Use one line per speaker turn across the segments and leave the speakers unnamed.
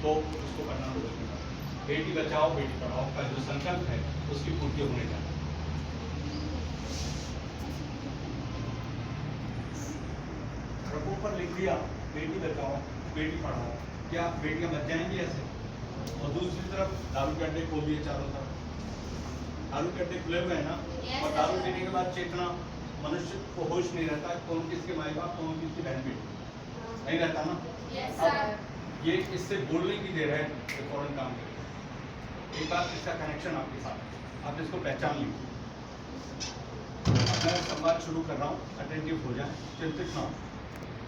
तो उसको करना होगा। बेटी बचाओ बेटी पढ़ाओ का जो संकल्प है उसकी पूर्ति होने जा रही है। ऊपर लिख दिया बेटी बचाओ बेटी पढ़ाओ, क्या बेटियां बच जाएंगी ऐसे? और दूसरी तरफ दारू के अड्डे खोल दिए चारों तरफ, दारू के अड्डे खुले हुए हैं ना, और दारू पीने के बाद चेतना, मनुष्य को होश नहीं रहता कौन किसके माई बाप कौन किसकी बहन बेटी नहीं रहता ना। अब ये इससे बोलने की देर है कि फौरन काम करें। एक बात इसका कनेक्शन आपके साथ, आप इसको पहचान लीजिए। मैं संवाद शुरू कर रहा हूँ, अटेंटिव हो जाए, चिंतित ना हो,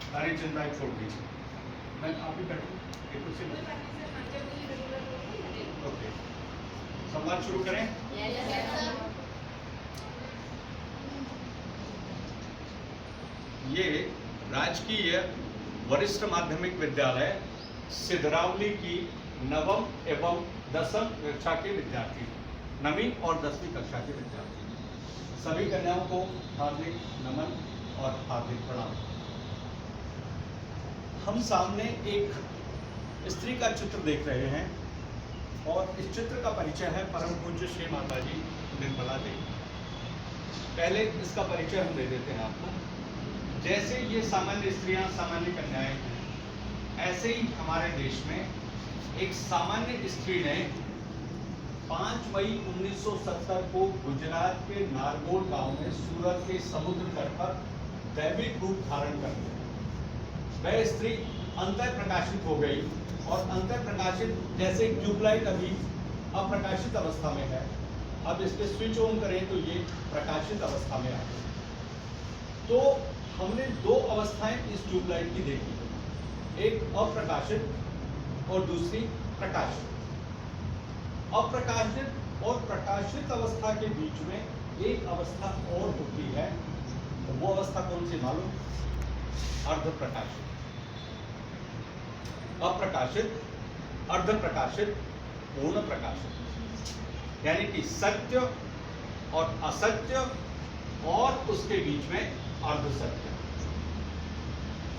सारी चिंताएं छोड़ दीजिए। मैं आप ही बैठूँ एक कुर्सी पर। ओके, संवाद शुरू करें। ये राजकीय वरिष्ठ माध्यमिक विद्यालय सिधरावली की नवम एवं दसम कक्षा के विद्यार्थी, नवीं और 10वीं कक्षा के विद्यार्थी, सभी कन्याओं को हार्दिक नमन और हार्दिक प्रणाम। हम सामने एक स्त्री का चित्र देख रहे हैं और इस चित्र का परिचय है परम पूज्य श्री माता जी निर्मला देवी। पहले इसका परिचय हम दे देते हैं आपको। जैसे ये सामान्य स्त्रियां सामान्य कन्याएं हैं, ऐसे ही हमारे देश में एक सामान्य स्त्री ने 5 मई 1970 को गुजरात के नारगोल गांव में सूरत के समुद्र तट पर दैविक रूप धारण कर लिया। वह स्त्री अंतर प्रकाशित हो गई और अंतर प्रकाशित जैसे ट्यूबलाइट अभी अप्रकाशित अवस्था में है, अब इस पे स्विच ऑन करें तो ये प्रकाशित अवस्था में आ गई। तो हमने दो अवस्थाएं इस ट्यूबलाइट की देखी, एक अप्रकाशित और दूसरी प्रकाशित। अप्रकाशित और प्रकाशित अवस्था के बीच में एक अवस्था और होती है, तो वो अवस्था कौन सी मालूम? अर्धप्रकाशित। अप्रकाशित, अर्धप्रकाशित, पूर्ण प्रकाशित, यानी कि सत्य और असत्य और उसके बीच में अर्धसत्य।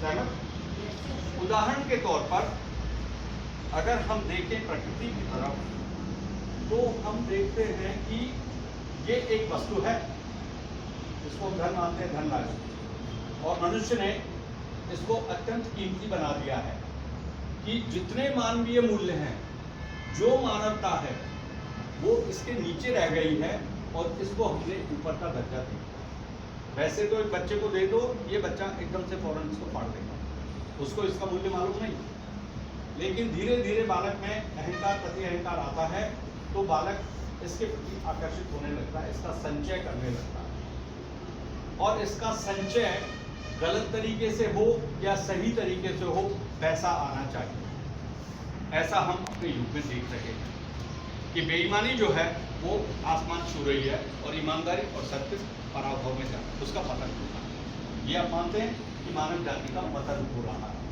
सहमत? उदाहरण के तौर पर अगर हम देखें प्रकृति की तरफ, तो हम देखते हैं कि ये एक वस्तु है, इसको धन मानते हैं, धनराशि, और मनुष्य ने इसको अत्यंत कीमती बना दिया है कि जितने मानवीय मूल्य हैं, जो मानवता है, वो इसके नीचे रह गई है और इसको हमने ऊपर का दर्जा दिया। वैसे तो एक बच्चे को दे दो, ये बच्चा एकदम से फौरन इसको फाड़ देगा, उसको इसका मूल्य मालूम नहीं। लेकिन धीरे धीरे बालक में अहंकार प्रति अहंकार आता है, तो बालक इसके प्रति आकर्षित होने लगता है, इसका संचय करने लगता है। और इसका संचय गलत तरीके से हो या सही तरीके से हो, पैसा आना चाहिए। ऐसा हम अपने युग में देख रहे हैं कि बेईमानी जो है वो आसमान छू रही है और ईमानदारी और सत्य पराभव में जा रहा है, उसका पतन हो रहा है। ये आप मानते हैं कि मानव जाति का पतन हो रहा है,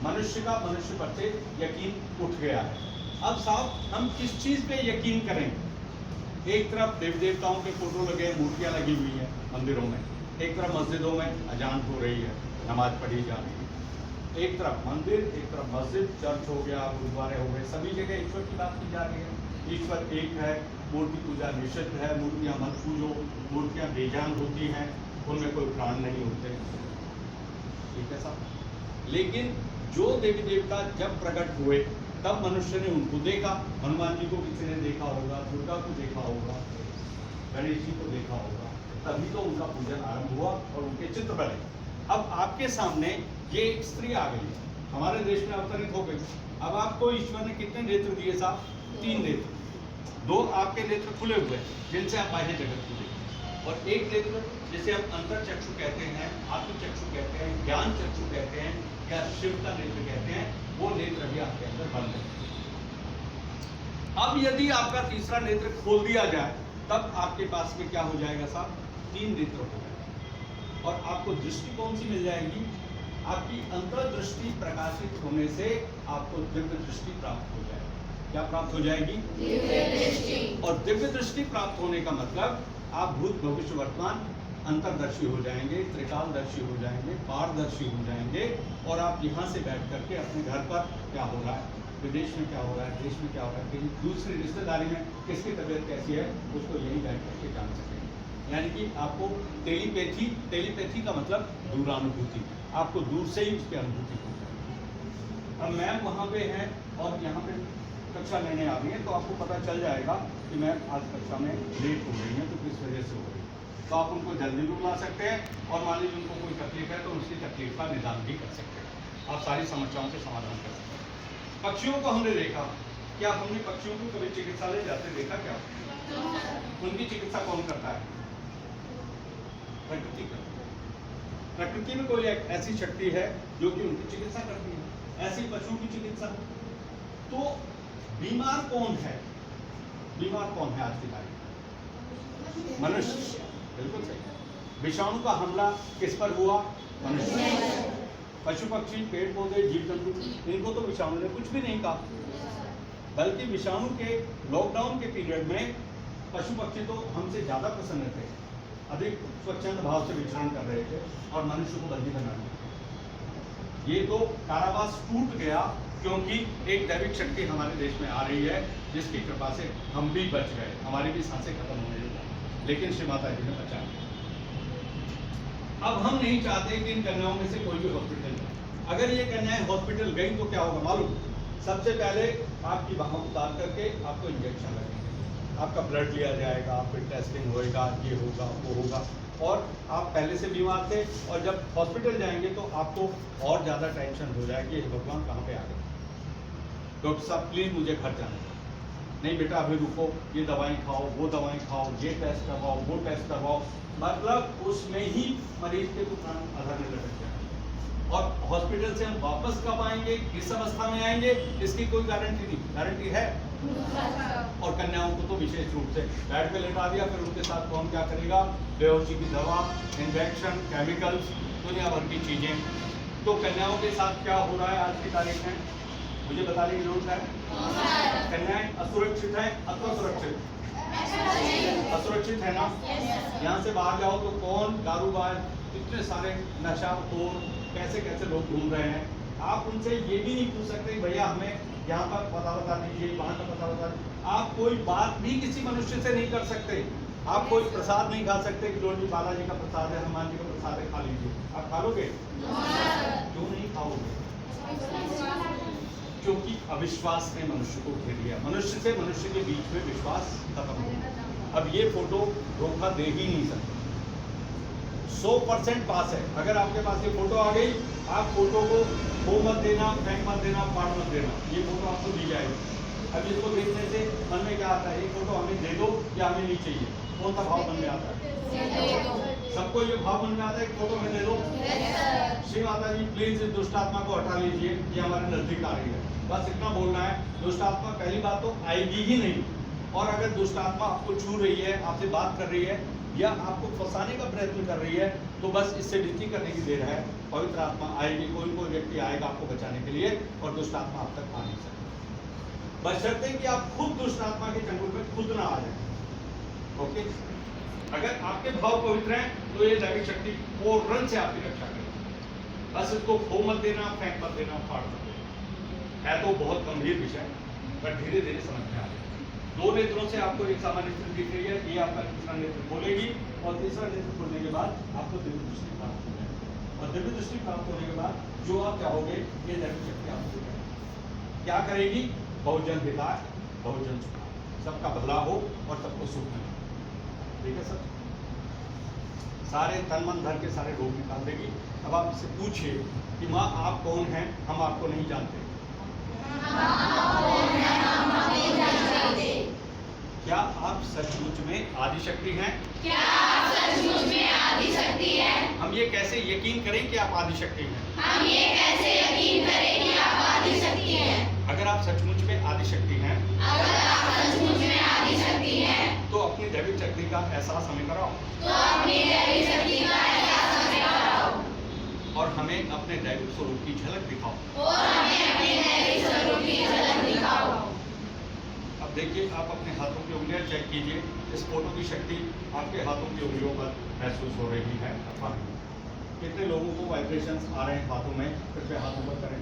मनुष्य का मनुष्य पर से यकीन उठ गया है। अब साहब हम किस चीज पे यकीन करें? एक तरफ देवी देवताओं के फोटो लगे, मूर्तियां लगी हुई है मंदिरों में, एक तरफ मस्जिदों में अजान हो रही है, नमाज पढ़ी जा रही है। एक तरफ मंदिर, एक तरफ मस्जिद, चर्च हो गया, गुरुद्वारे हो गए, सभी जगह ईश्वर की बात की जा रही है। ईश्वर एक है, मूर्ति पूजा निषिद्ध है, मूर्तियां मत पूजो, मूर्तियां बेजान होती हैं, उनमें कोई प्राण नहीं होते। ठीक है साहब। लेकिन जो देवी देवता जब प्रकट हुए तब मनुष्य ने उनको देखा। हनुमान जी को किसी ने देखा होगा, दुर्गा को देखा होगा, गणेश जी को देखा होगा, तभी तो उनका पूजन आरंभ हुआ और उनके चित्र बने। अब आपके सामने ये एक स्त्री आ गई, हमारे देश में अवतरित हो गई। अब आपको ईश्वर ने कितने नेत्र दिए साहब? 3 नेत्र। 2 आपके नेत्र खुले हुए जिनसे आप बाह्य जगत को देखते, और एक नेत्र जिसे हम अंतर चक्षु कहते हैं, आत्म चक्षु कहते हैं, ज्ञान चक्षु कहते हैं, या शिव का नेत्र कहते हैं, वो नेत्र भी आपके अंदर बंद है। अब यदि आपका तीसरा नेत्र खोल दिया जाए, तब आपके पास में क्या हो जाएगा साहब? 3 नेत्र हो जाएगा। और आपको दृष्टि कौन सी मिल जाएगी? आपकी अंतर्दृष्टि प्रकाशित होने से आपको दिव्य दृष्टि प्राप्त हो जाएगी। क्या प्राप्त हो जाएगी? दिव्य दृष्टि। और दिव्य दृष्टि प्राप्त होने का मतलब आप भूत भविष्य वर्तमान अंतर्दर्शी हो जाएंगे, त्रिकालदर्शी हो जाएंगे, पारदर्शी हो जाएंगे और आप यहाँ से बैठ करके अपने घर पर क्या हो रहा है, विदेश में क्या हो रहा है, देश में क्या हो रहा है, कहीं दूसरी रिश्तेदारी में किसकी तबीयत कैसी है, उसको यही बैठ करके जान सकेंगे। यानी कि आपको टेलीपैथी का मतलब दूरानुभूति, आपको दूर से ही उसकी अनुभूति हो जाएगी। अब मैम वहाँ पे हैं और यहाँ पे कक्षा लेने आ रही है, तो आपको पता चल जाएगा कि मैम आज कक्षा में लेट हो रही है, तो किस वजह से हो रही है। तो आप उनको जल्दी भी बुला सकते हैं और मान लीजिए उनको कोई तकलीफ है तो उसकी तकलीफ का निदान भी कर सकते हैं। आप सारी समस्याओं से समाधान कर सकते हैं। पक्षियों को हमने देखा, क्या हमने पक्षियों को कभी चिकित्सालय जाते देखा क्या? उनकी चिकित्सा कौन करता है? प्रकृति करती है। प्रकृति में कोई ऐसी शक्ति है जो कि उनकी चिकित्सा करती है, ऐसी पशुओं की चिकित्सा। तो बीमार कौन है? बीमार कौन है आज की तारीख में? मनुष्य। बिल्कुल सही। विषाणु का हमला किस पर हुआ? मनुष्य। पशु पक्षी, पेड़ पौधे, जीव जंतु, इनको तो विषाणु ने कुछ भी नहीं कहा, बल्कि विषाणु के लॉकडाउन के पीरियड में पशु पक्षी तो हमसे ज्यादा प्रसन्न थे, अधिक स्वच्छंद भाव से विचरण कर रहे थे और मनुष्य को बंदी बना दिया। ये तो कारावास टूट गया क्योंकि एक दैविक शक्ति हमारे देश में आ रही है, जिसकी कृपा से हम भी बच गए, हमारी भी सांसें खत्म होने लगी, लेकिन श्री माता जी ने बचा लिया। अब हम नहीं चाहते कि इन कन्याओं में से कोई भी हॉस्पिटल जाए। अगर ये कन्याएं हॉस्पिटल गई तो क्या होगा मालूम? सबसे पहले आपकी बाहों उतार करके आपको इंजेक्शन लगेंगे, आपका ब्लड लिया जाएगा, फिर टेस्टिंग होएगा, ये होगा वो होगा, और आप पहले से बीमार थे और जब हॉस्पिटल जाएंगे तो आपको और ज़्यादा टेंशन हो जाएगी, भगवान कहाँ पे आ गए, डॉक्टर साहब प्लीज़ मुझे घर जाना। नहीं बेटा अभी रुको, ये दवाई खाओ, वो दवाई खाओ, ये टेस्ट करवाओ, वो टेस्ट करवाओ, मतलब उसमें ही मरीज के प्राण आधार में लटक जाए। और हॉस्पिटल से हम वापस कब आएंगे, किस अवस्था में आएंगे, इसकी कोई गारंटी नहीं। गारंटी है? और कन्याओं को तो विशेष रूप से बेड पे लेटा दिया, फिर उनके साथ कौन क्या करेगा, बेहोशी की दवा, इंजेक्शन, केमिकल्स, दुनिया भर की चीजें। तो कन्याओं के साथ क्या हो रहा है आज की तारीख में, मुझे बताने की जरूरत है। कन्याएं असुरक्षित है अथवा सुरक्षित? असुरक्षित है ना। यहाँ से बाहर जाओ तो कौन दारूबाज, इतने सारे नशाखोर, कैसे कैसे लोग घूम रहे हैं। आप उनसे ये भी नहीं पूछ सकते भैया हमें यहाँ पर पता बता दीजिए, वहाँ का पता बता दीजिए। आप कोई बात भी किसी मनुष्य से नहीं कर सकते। आप कोई प्रसाद नहीं खा सकते कि जो बालाजी का प्रसाद है, हनुमान जी का प्रसाद है, खा लीजिए। आप खा लोगे? क्यों नहीं खाओगे? क्योंकि अविश्वास ने मनुष्य को घेर लिया। मनुष्य से मनुष्य के बीच में विश्वास खत्म हो गया। अब ये फोटो धोखा दे ही नहीं सकते। 100% पास है। अगर आपके पास ये फोटो आ गई, आप फोटो को खो मत देना, फेंक मत देना, फाड़ मत देना। ये फोटो आपको दी जाएगी। अब इसको देखने से मन में क्या आता है, ये फोटो हमें दे दो या हमें नहीं चाहिए, कौन सा भाव मन में आता है? सबको ये भाव मन में आता है कि फोटो में दे दो। श्री माता जी प्लीज इस दुष्ट आत्मा को हटा लीजिए, ये हमारे नजदीक आ रही है। बस इतना बोलना है। दुष्ट आत्मा पहली बात तो आएगी ही नहीं, और अगर दुष्ट आत्मा आपको छू रही है, आपसे बात कर रही है या आपको फंसाने का प्रयत्न कर रही है, तो बस इससे विनती करने की देर है। पवित्र आत्मा आएगी, कोई कोई व्यक्ति आएगा आपको बचाने के लिए, और दुष्ट आत्मा आप तक आ नहीं सकती, बशर्ते कि आप खुद दुष्ट आत्मा के चंगुल में खुद ना आ जाए। ओके, अगर आपके भाव पवित्र हैं तो ये दैविक शक्ति फौरन से आपकी रक्षा करेगी। बस इसको खो मत देना, फेंक मत देना, फाड़ मत देना। है तो बहुत गंभीर विषय, पर धीरे धीरे समझ में आ जाएगा। दो नेत्रों से आपको एक सामान्य स्थिति दिख रही है, ये आपका तीसरा नेत्र खोलेगी, और तीसरा नेत्र खोलने के बाद आपको दिव्य दृष्टि प्राप्त हो जाएगी, और दिव्य दृष्टि प्राप्त होने के बाद जो आप चाहोगे ये दैविक शक्ति आपको देगी। क्या करेगी? बहुजन हिताय, बहुजन सुखाय, सबका भला हो और सबको सुख मिले। ठीक है सर, सारे तन मन धन के सारे रोग निकाल देगी। अब आप इससे पूछिए कि माँ आप कौन हैं, हम आपको नहीं जानते। क्या आप सचमुच में आदिशक्ति हैं?
क्या आप सचमुच में आदिशक्ति हैं?
हम ये कैसे यकीन करें कि आप आदिशक्ति हैं?
हम ये कैसे यकीन करें कि आप आदिशक्ति हैं?
अगर आप सचमुच में आदिशक्ति हैं,
अगर आप सचमुच में आदिशक्ति हैं,
तो अपनी दैविक शक्ति का एहसास हमें कराओ,
तो अपनी दैविक शक्ति का एहसास हमें कराओ,
और हमें अपने दैविक स्वरूप की झलक दिखाओ,
और हमें अपने दैविक स्वरूप की झलक दिखाओ।
अब देखिए, आप अपने हाथों की उंगलियां चेक कीजिए। इस फोटो की शक्ति आपके हाथों की उंगलियों पर महसूस हो रही है अथवा नहीं। कितने लोगों को वाइब्रेशंस आ रहे हैं हाथों में, कृपया हाथों पर करें।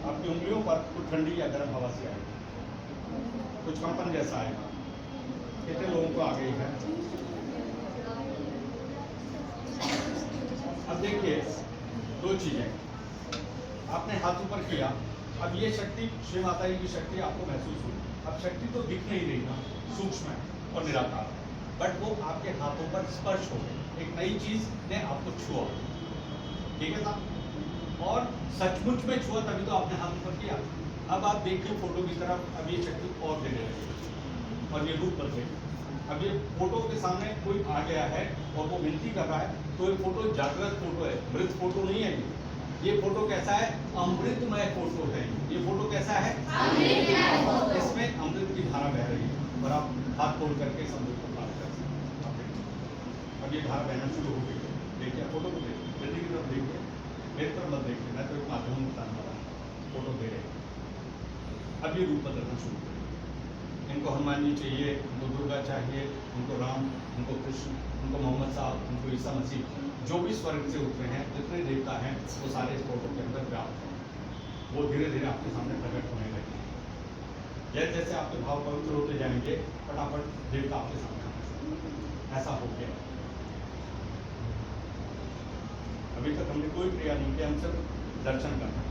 आपकी उंगलियों पर कुछ ठंडी या गर्म हवा से आएगी, कुछ कंपन जैसा आएगा। कितने लोगों को आ गई है? अब देखिए दो चीजें आपने हाथ ऊपर किया, अब ये शक्ति श्री माता जी की शक्ति आपको महसूस हुई। अब शक्ति तो दिख नहीं रही ना, सूक्ष्म है और निराकार है, बट वो आपके हाथों पर स्पर्श हो गई, एक नई चीज ने आपको छुआ, ठीक है साहब, और सचमुच में छुआ तभी तो आपने हाथ ऊपर किया। अब आप देखिए फोटो की तरफ, अब ये शक्ति और देने लगी और ये रूप बदले। अब ये फोटो के सामने कोई आ गया है और वो विनती कर रहा है, तो ये फोटो जागृत फोटो है, मृत फोटो नहीं है। ये फोटो कैसा है? अमृतमय फोटो है। ये फोटो कैसा है? इसमें अमृत की धारा बह रही है और आप हाथ खोल करके इस अमृत को प्राप्त कर सकते हैं। अब ये धारा बहना शुरू हो गई है। देखिए फोटो को देखिए, नदी की तरफ देखिए, मेरी तरफ मत देखिए, मैं तो एक माध्यम बताने वाला हूँ। फोटो दे रहे हैं, अब ये रूप बदलना शुरू करें। इनको हनुमान जी चाहिए, उनको दुर्गा चाहिए, उनको राम, उनको कृष्ण, उनको मोहम्मद साहब, उनको ईसा मसीह, जो भी स्वर्ग से उतरे हैं, जितने देवता हैं, वो सारे इस फोटो के अंदर व्याप्त हैं। वो धीरे धीरे आपके सामने प्रकट होने लगे। जैसे जैसे आपके भाव पवित्र होते जाएंगे, फटाफट देवता आपके सामने आना शुरू होगा। ऐसा हो गया। अभी तक हमने कोई क्रिया नहीं की, हम सिर्फ दर्शन करना।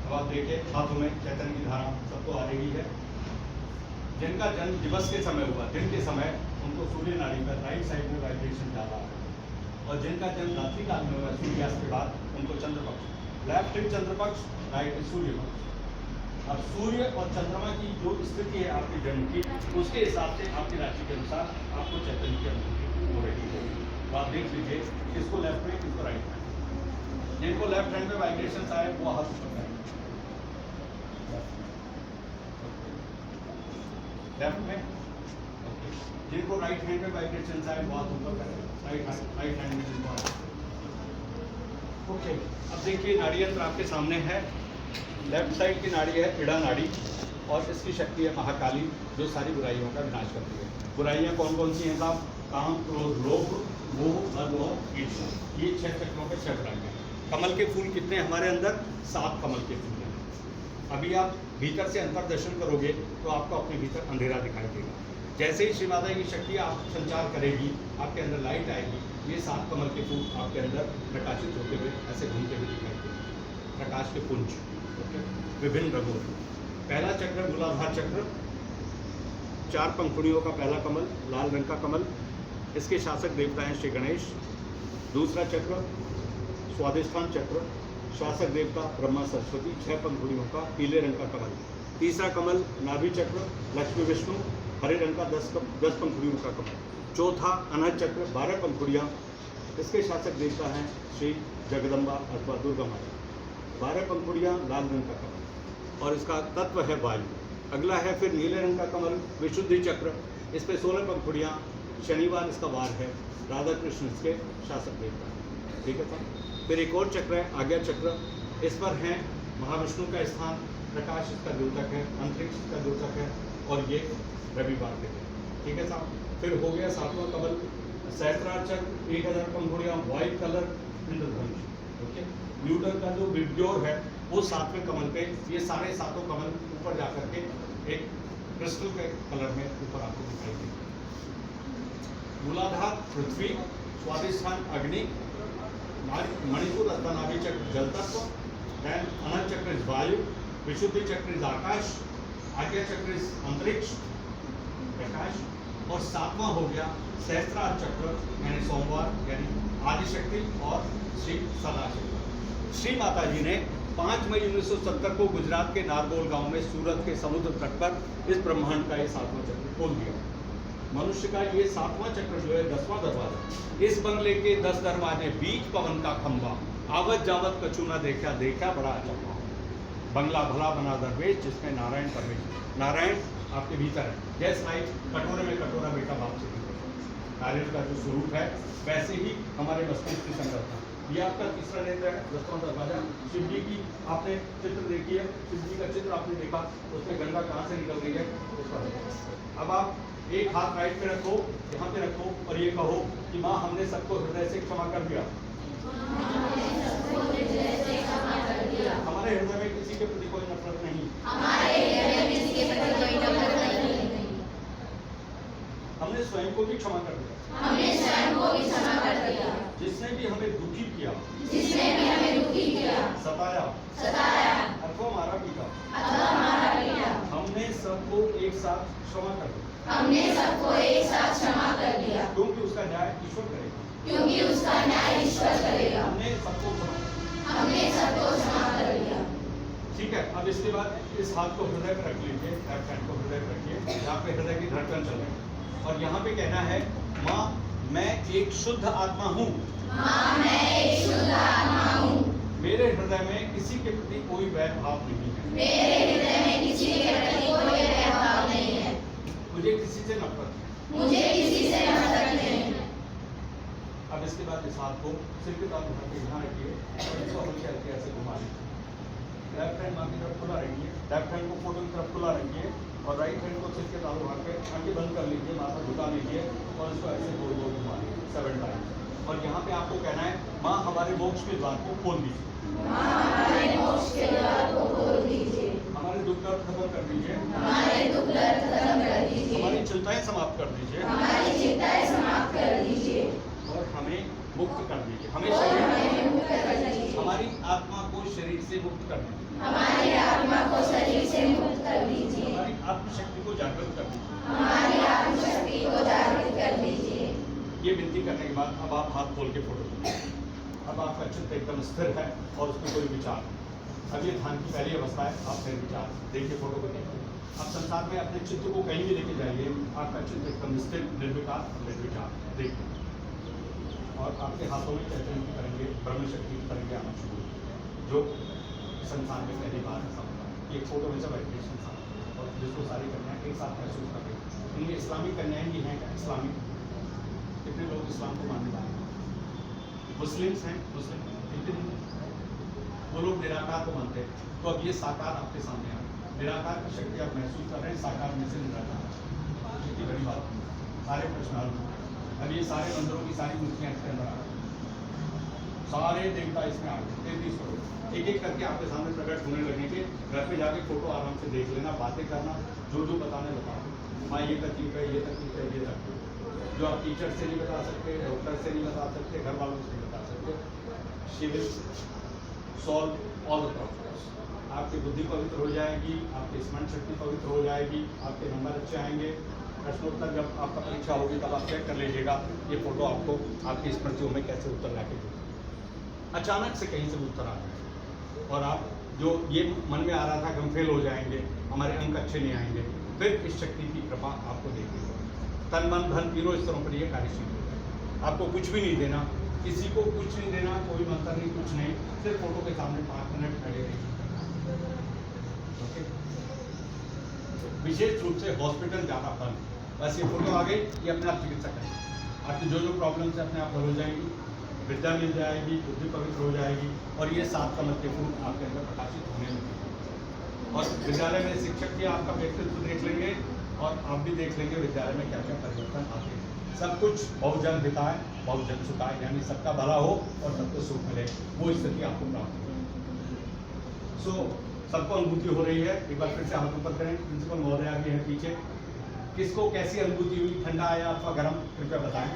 अब आप देखिए हाथों में चैतन्य की धारा सबको आ रही है। जिनका जन्म दिवस के समय हुआ, दिन के समय, उनको सूर्य नाड़ी पर राइट साइड में वाइब्रेशन ज़्यादा है, और जिनका जन्म रात्रि काल में हुआ सूर्यास्त के बाद, उनको चंद्र पक्ष, लेफ्ट इज चंद्र पक्ष, राइट इज सूर्य पक्ष। अब सूर्य और चंद्रमा की जो स्थिति है आपके जन्म की, उसके हिसाब से आपकी राशि के अनुसार आपको चैतन्य की अनुभूति हो रही है। तो आप देख लीजिए किसको लेफ्ट में, किसको राइट में। जिनको लेफ्ट हैंड में वाइब्रेशन आए वो हाथ ऊपर करें, लेफ्ट में। ओके, जिनको राइट हैंड में वाइब्रेशन आए वो हाथ ऊपर करें, राइट हैंड में जिनको आए। ओके, अब देखिए नाड़ी यंत्र आपके सामने है। लेफ्ट साइड की नाड़ी है इड़ा नाड़ी, और इसकी शक्ति है महाकाली, जो सारी बुराइयों का विनाश करती है। बुराइयां कौन कौन सी हैं साहब? काम, क्रोध, लोभ, मोह, मद और ईर्ष्या। ये 6 चक्रों के 6 बुराइयां। कमल के फूल कितने हमारे अंदर? 7 कमल के फूल हैं। अभी आप भीतर से अंतर्दर्शन करोगे तो आपको अपने भीतर अंधेरा दिखाई देगा। जैसे ही श्री माता की शक्ति आप संचार करेगी, आपके अंदर लाइट आएगी, ये 7 कमल के फूल आपके अंदर प्रकाशित होते हुए ऐसे घूमते हुए दिखाई देंगे। प्रकाश के पुंज, विभिन्न रंगों। पहला चक्र मूलाधार चक्र, 4 पंखुड़ियों का पहला कमल, लाल रंग का कमल। इसके शासक देवता हैं श्री गणेश। दूसरा चक्र स्वादिष्ठान चक्र, शासक देवता ब्रह्मा सरस्वती, 6 पंखुड़ियों का पीले रंग का कमल। तीसरा कमल नाभि चक्र, लक्ष्मी विष्णु, हरे रंग का 10 पंखुड़ियों का कमल। चौथा अनहद चक्र, 12 पंखुड़ियाँ। इसके शासक देवता हैं श्री जगदम्बा अथवा दुर्गा माता, 12 पंखुड़ियाँ, लाल रंग का कमल, और इसका तत्व है वायु। अगला है फिर नीले रंग का कमल, विशुद्धि चक्र, इस पर 16 पंखुड़ियाँ। शनिवार इसका वार है, राधा कृष्ण इसके शासक देवता हैं, ठीक है साहब। फिर एक और चक्र है आज्ञा चक्र, इस पर हैं महाविष्णु का स्थान, प्रकाश इसका द्योतक है, अंतरिक्ष इसका द्योतक है, और ये रविवार के दिन, ठीक है साहब। फिर हो गया 7वां कमल सहस्त्रार चक्र, 1000 पंखुड़ियाँ, व्हाइट कलर, इंद्रधनुष। ओके, न्यूटन का जो विब्योर है वो 7वें कमल पे, ये सारे 7 कमल ऊपर जाकर के एक क्रिस्टल के कलर में ऊपर आपको दिखाई देंगे। मूलाधार पृथ्वी, स्वादिष्ठान अग्नि, मणिपुर अथवा नाभि चक्र जल तत्व, देन अनहद चक्र इज वायु, विशुद्धि चक्र इज आकाश, आज्ञा चक्र इज अंतरिक्ष प्रकाश, और 7वां हो गया सहस्त्रार चक्र यानी सोमवार यानी आदिशक्ति और श्री सदाशिव। श्री माता जी ने 5 मई 1970 को गुजरात के नारगोल गांव में सूरत के समुद्र तट पर इस ब्रह्मांड का ये 7वां चक्र खोल दिया। मनुष्य का ये 7वां चक्र जो है 10वां दरवाजा। इस बंगले के 10 दरवाजे, बीच पवन का खंभा, आवत जावत कछु न देखा, देखा बड़ा अचंभा। बंगला भला बना दरवेश, जिसमें नारायण परमेश्वर, नारायण आपके भीतर है। जैसे लाइक कटोरे में कटोरा बेटा बाप से नारियल का जो स्वरूप है, वैसे ही हमारे मस्तिष्क की संकल्पना। ये आपका तीसरा नेत्र है, 10वां दरवाजा, शिव जी की आपने चित्र देखी है, शिव जी का चित्र आपने देखा, उसमें गंगा कहाँ से निकल रही है उसका देखो। अब आप एक हाथ राइट पे रखो, यहाँ पे रखो और ये कहो कि माँ हमने सबको हृदय से क्षमा कर दिया। हमारे हृदय में किसी के प्रति कोई नफरत नहीं। हमने स्वयं को भी क्षमा कर दिया। जिसने भी हमें दुखी किया, सताया अथवा मारा पीटा, हमने सबको एक साथ क्षमा कर दिया। क्योंकि उसका न्याय ईश्वर करेगा। हमने सबको क्षमा कर दिया। ठीक है, अब इसके बाद इस हाथ को हृदय पर रख लीजिए, लेफ्ट हैंड को हृदय पर रखिए, यहाँ पे हृदय की धड़कन चल रही है और यहाँ पे कहना है माँ मैं एक शुद्ध आत्मा हूँ। मेरे हृदय में किसी के प्रति कोई वैर भाव नहीं है। मुझे किसी से नफरत है। अब इसके बाद इस हाथ को सिर के तालु उठा के यहाँ रखिए और इसको हल्के हल्के ऐसे घुमा लीजिए। लेफ्ट हैंड माँ की तरफ खुला रखिए, लेफ्ट हैंड को फोटो की तरफ खुला रखिए और राइट हैंड को सिर के तालु उठा के आंखें बंद कर लीजिए, माथा झुका लीजिए और इसको ऐसे गोल गोल घुमा लीजिए 7 टाइम्स। और यहाँ पे आपको कहना है माँ हमारे मोक्ष के द्वार को खोल दीजिए। हमारे दुख दर्द खत्म कर दीजिए। हमारी चिंताएं समाप्त कर दीजिए और हमें मुक्त कर दीजिए। हमें शरीर, हमारी आत्मा को शरीर से मुक्त कर दीजिए। हमारी आत्मशक्ति को जागृत कर दीजिए। ये विनती करने के बाद अब आप हाथ खोल के फोटो लीजिए। अब आपका चित्त एकदम स्थिर है और उसमें कोई विचार नहीं। अब ये ध्यान की पहली अवस्था है, आप फिर विचार देखिए, फोटो को देखिए। आप संसार में अपने चित्त को कहीं भी लेके जाइए, आपका चित्त एकदम स्थिर, निर्विकार, निर्विचार देखिए। और आपके हाथों में चैतन्य करेंगे, ब्रह्म शक्ति करेंगे आना शुरू, जो संसार में पहली बार ऐसा होता है। ये फोटो में से वाइब्रेशन था और जिसको सारी कन्याएं एक साथ महसूस कर रही। इनमें इस्लामिक कन्याएं भी हैं क्या? इस्लामिक कितने लोग इस्लाम को मानने वाले हैं? मुस्लिम्स हैं, मुस्लिम कितने वो लोग निराकार को मानते हैं। तो अब ये साकार आपके सामने आ निराकार की शक्ति आप महसूस कर रहे हैं, साकार में से निराकार, कितनी बड़ी बात। सारे प्रश्न अब ये सारे मंदिरों की सारी मूर्तियां इसके अंदर आ गई, सारे देवता इसमें आ गए 33 करोड़ एक एक करके आपके सामने प्रकट होने लगेंगे। घर पे जाके फोटो आराम से देख लेना, बातें करना, जो जो बताने बताओ। माँ ये तकलीफ है, ये तकलीफ है, ये तकलीफ है, जो आप टीचर से नहीं बता सकते, डॉक्टर से नहीं बता सकते, घर वालों से नहीं बता सकते। She will solve all the problems. आपकी बुद्धि पवित्र हो जाएगी, आपकी स्मरण शक्ति पवित्र हो जाएगी, आपके नंबर अच्छे आएंगे। प्रश्नोत्तर जब आपका परीक्षा होगी तब आप चेक कर लीजिएगा ये फोटो आपको आपकी स्मृतियों में कैसे उत्तर लाके देगा। अचानक से कहीं से उत्तर आ जाए और आप जो ये मन में आ रहा था कि हम फेल हो जाएंगे, हमारे अंक अच्छे नहीं आएंगे, फिर इस शक्ति की कृपा आपको देखनी होगी। तन मन धन तीनों स्तरों पर ये कार्यशील हो जाए। आपको कुछ भी नहीं देना, किसी को कुछ नहीं देना, कोई मंत्र नहीं, कुछ नहीं, सिर्फ फोटो के सामने 5 मिनट खड़े रहिए। विशेष रूप से हॉस्पिटल जाना बंद, बस ये फोटो आ गई, ये अपने आप चिकित्सा करेंगे। आपकी जो जो प्रॉब्लम्स है अपने आप हल हो जाएंगी, विद्या मिल जाएगी, बुद्धि पवित्र हो जाएगी और ये 7 कमल के फूल आपके अंदर प्रकाशित होने लगेंगे। और विद्यालय में शिक्षक भी आपका व्यक्तित्व देख लेंगे और आप भी देख लेंगे विद्यालय में क्या क्या परिवर्तन आते हैं। सब कुछ बहुजन हिताय बहुजन सुखाय, यानी सबका भला हो और सबको सुख मिले, वो स्थिति आपको प्राप्त हो। सबको अनुभूति हो रही है। एक बार फिर से हाथ ऊपर करें। प्रिंसिपल महोदय आगे है पीछे। किसको कैसी अनुभूति हुई, ठंडा आया अथवा गर्म, कृपया बताएं।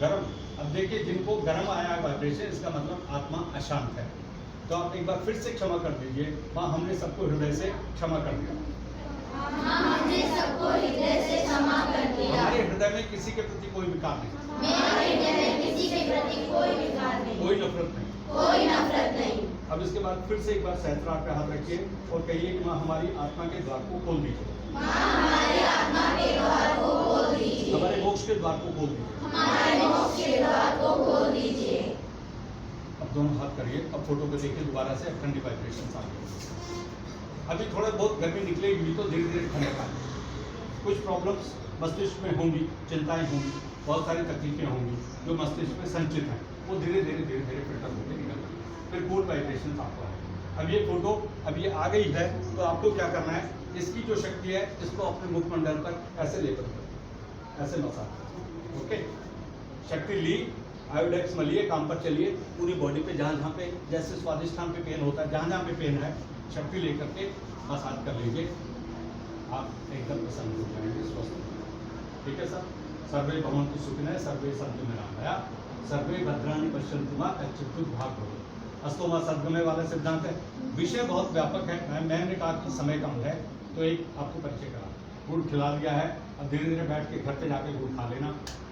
गर्म। अब देखिए जिनको गर्म आया वाइब्रेशन, इसका मतलब आत्मा अशांत है। तो आप एक बार फिर से क्षमा कर दीजिए। माँ हमने सबको हृदय से क्षमा कर दिया। हमारे हृदय में किसी के प्रति कोई विकार नहीं, कोई नफरत नहीं। अब इसके बाद फिर से एक बार सहस्त्रार पे हाथ रखिए और कहिए कि माँ हमारी आत्मा के द्वार को खोल दीजिए। हमारे मोक्ष के द्वार को खोल दीजिए। अब दोनों हाथ करिए। अब फोटो को देखिए दोबारा से, अब ठंडी वाइब्रेशन आ गई। अभी थोड़ा बहुत गर्मी निकलेगी तो धीरे धीरे ठंडक आएगी। कुछ प्रॉब्लम्स मस्तिष्क में होंगी, चिंताएं होंगी, बहुत सारी तकलीफें होंगी जो मस्तिष्क में संचित हैं, वो धीरे धीरे फिल्टर होकर निकल जाएंगी। फिर कूल वाइब्रेशन आपको आएगा। अब ये फोटो अब ये आ गई है, तो आपको क्या करना है, इसकी जो शक्ति है इसको अपने मुखमंडल पर ऐसे लेकर करो, ऐसे मसाज। ओके, शक्ति ली, आयोडेक्स मलिए, काम पर चलिए, पूरी बॉडी पे जहाँ जहाँ पे जैसे स्वादिष्ठान पे पेन होता है, जहाँ जहाँ पे पेन है, शक्ति लेकर के मसाज कर लीजिए, आप एकदम प्रसन्न हो जाएंगे, स्वस्थ हो जाएंगे। ठीक है सर। सर्वे भवन्तु सुखिनः, सर्वे सन्तु निरामया, सर्वे भद्राणि पश्यन्तु मा कश्चित् दुर्भाग् भवेत्। अस्तोमा सद्गमय वाला सिद्धांत है। विषय बहुत व्यापक है, मैंने कहा कि समय कम है तो एक आपको परिचय करा, गुड़ खिला दिया है। अब धीरे धीरे बैठ के घर पे जाके गुड़ खा लेना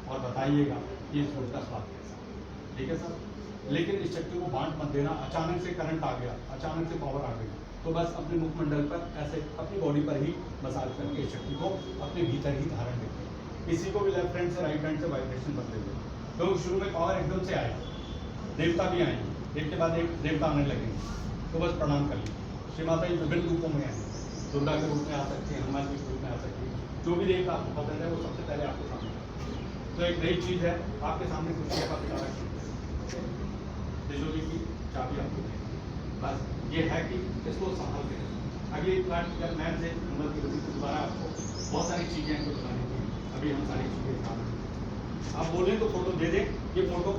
और बताइएगा कि इस गुड़ का स्वाद कैसा है। ठीक है सर। लेकिन इस शक्ति को बांट मत देना। अचानक से करंट आ गया, अचानक से पावर आ गई, तो बस अपने मुखमंडल पर ऐसे अपनी बॉडी पर ही मसाज करके इस शक्ति को अपने भीतर ही धारण देते हैं। किसी को भी लेफ्ट हैंड से राइट हैंड से वाइब्रेशन बदले देते, तो शुरू में पावर एकदम से आएगी, देवता भी आएंगे, एक के बाद एक देवता आने लगेंगे, तो बस प्रणाम कर लीजिए। श्री माता जी विभिन्न रूपों में आएंगे, दुर्गा के रूप में आ सकती है, हनुमान जी के रूप में आ सकती है, जो भी देवता आपको पसंद है वो सबसे पहले आपके सामने आएगा। तो एक नई चीज़ है आपके सामने, कुर्सी का पिटारा तिजोरी की चाबी आपको देगी। बस ये है कि इसको संभाल के रखें। अगली प्लाट जब मैं से नंबर की गति से दोबारा आपको बहुत सारी चीज़ें हैं कुछ बताने की, अभी हम सारी चीज़ें आप बोलें तो फोटो दे दें। ये फोटो